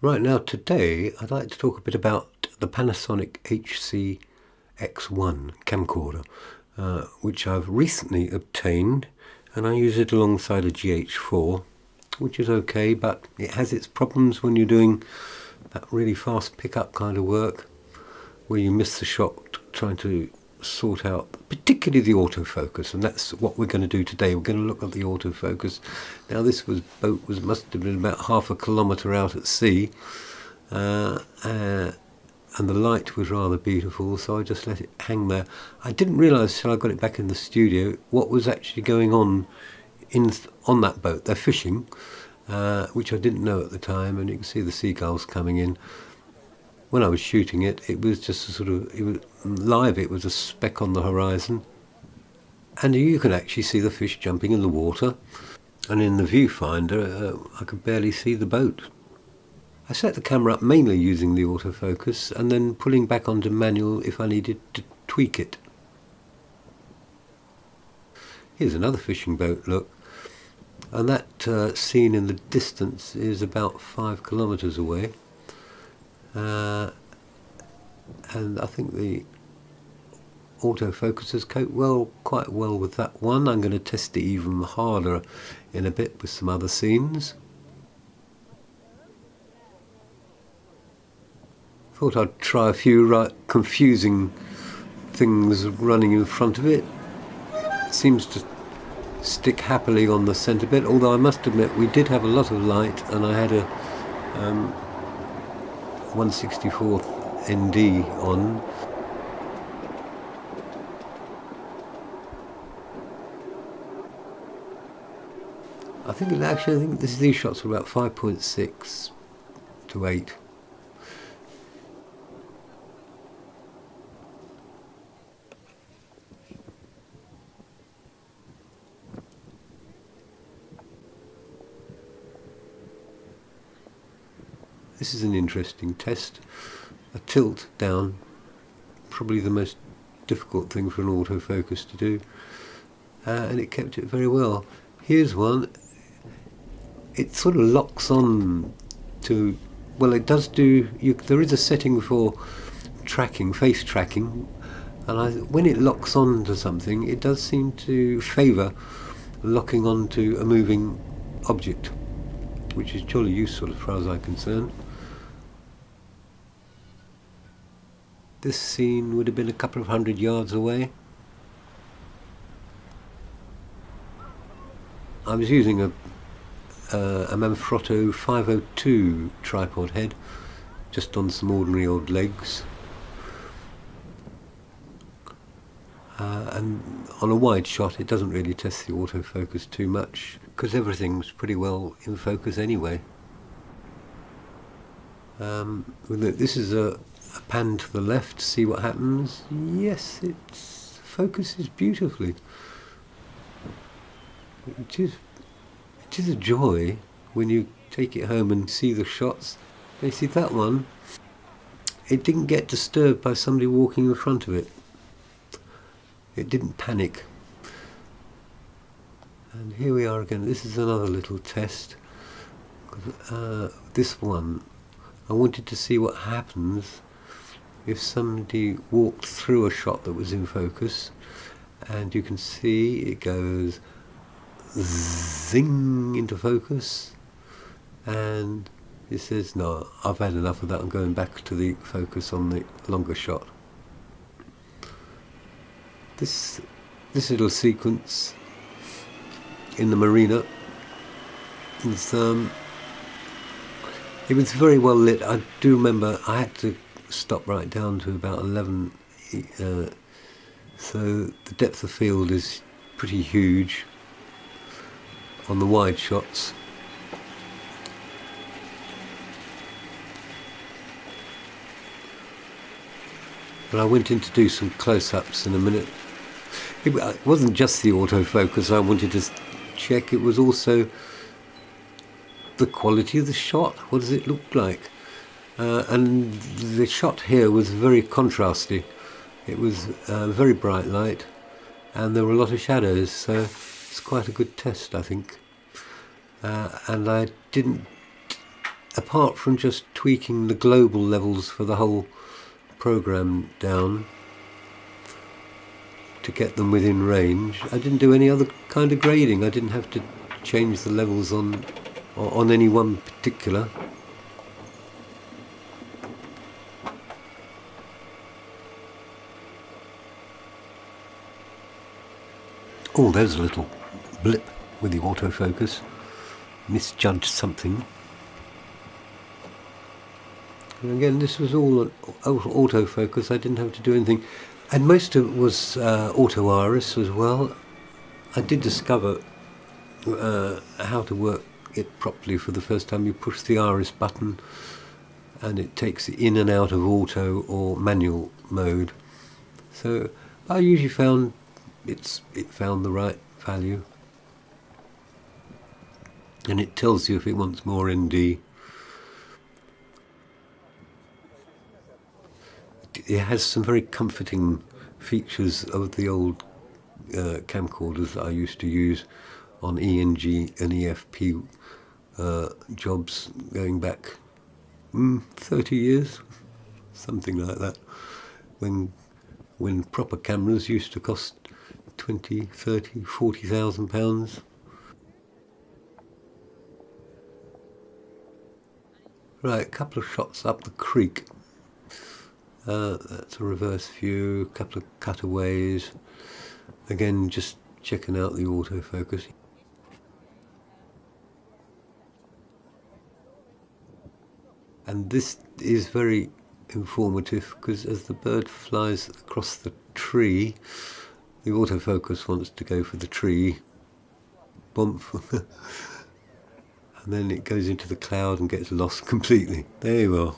Right now, today, I'd like to talk a bit about the Panasonic HC-X1 camcorder, which I've recently obtained, and I use it alongside a GH4, which is okay, but it has its problems when you're doing that really fast pickup kind of work, where you miss the shot trying to sort out particularly the autofocus, and that's what we're going to do today. We're going to look at the autofocus. Now this boat must have been about half a kilometre out at sea, and the light was rather beautiful, so I just let it hang there. I didn't realise till I got it back in the studio what was actually going on that boat. They're fishing, which I didn't know at the time, and you can see the seagulls coming in. When I was shooting it, it was just it was live, it was a speck on the horizon. And you can actually see the fish jumping in the water. And in the viewfinder, I could barely see the boat. I set the camera up mainly using the autofocus and then pulling back onto manual if I needed to tweak it. Here's another fishing boat, look. And that scene in the distance is about 5 kilometres away. And I think the autofocusers cope quite well with that one. I'm going to test it even harder in a bit with some other scenes. Thought I'd try a few confusing things running in front of it. It seems to stick happily on the centre bit, although I must admit we did have a lot of light, and I had a 1/64th ND on. I think these shots were about 5.6 to 8. This is an interesting test. A tilt down, probably the most difficult thing for an autofocus to do, and it kept it very well. Here's one. It sort of locks on to, well, it does do, there is a setting for tracking, face tracking, and when it locks on to something, it does seem to favour locking onto a moving object, which is jolly useful as far as I'm concerned. This scene would have been a couple of 100 yards away. I was using a Manfrotto 502 tripod head, just on some ordinary old legs. And on a wide shot it doesn't really test the autofocus too much, because everything's pretty well in focus anyway. This is a pan to the left, see what happens. Yes, it focuses beautifully. It is a joy when you take it home and see the shots. You see that one, it didn't get disturbed by somebody walking in front of it. It didn't panic. And here we are again. This is another little test. This one, I wanted to see what happens if somebody walked through a shot that was in focus, and you can see it goes zing into focus, and it says, no, I've had enough of that, I'm going back to the focus on the longer shot. This little sequence in the marina is, it was very well lit. I do remember I had to stop right down to about 11, so the depth of field is pretty huge on the wide shots. But I went in to do some close-ups in a minute. It wasn't just the autofocus I wanted to check, it was also the quality of the shot. What does it look like? And the shot here was very contrasty. It was very bright light, and there were a lot of shadows, so it's quite a good test, I think. And I didn't apart from just tweaking the global levels for the whole program down to get them within range, I didn't do any other kind of grading. I didn't have to change the levels on any one particular. Oh, there's a little blip with the autofocus. Misjudged something. And again, this was all autofocus. I didn't have to do anything. And most of it was auto iris as well. I did discover how to work it properly for the first time. You push the iris button and it takes it in and out of auto or manual mode. So I usually found it found the right value. And it tells you if it wants more ND. It has some very comforting features of the old camcorders that I used to use on ENG and EFP jobs going back 30 years, something like that, when proper cameras used to cost 20, 30, 40,000 pounds. Right, a couple of shots up the creek. That's a reverse view, a couple of cutaways. Again, just checking out the autofocus. And this is very informative because as the bird flies across the tree, the autofocus wants to go for the tree. Bump. And then it goes into the cloud and gets lost completely. There you are.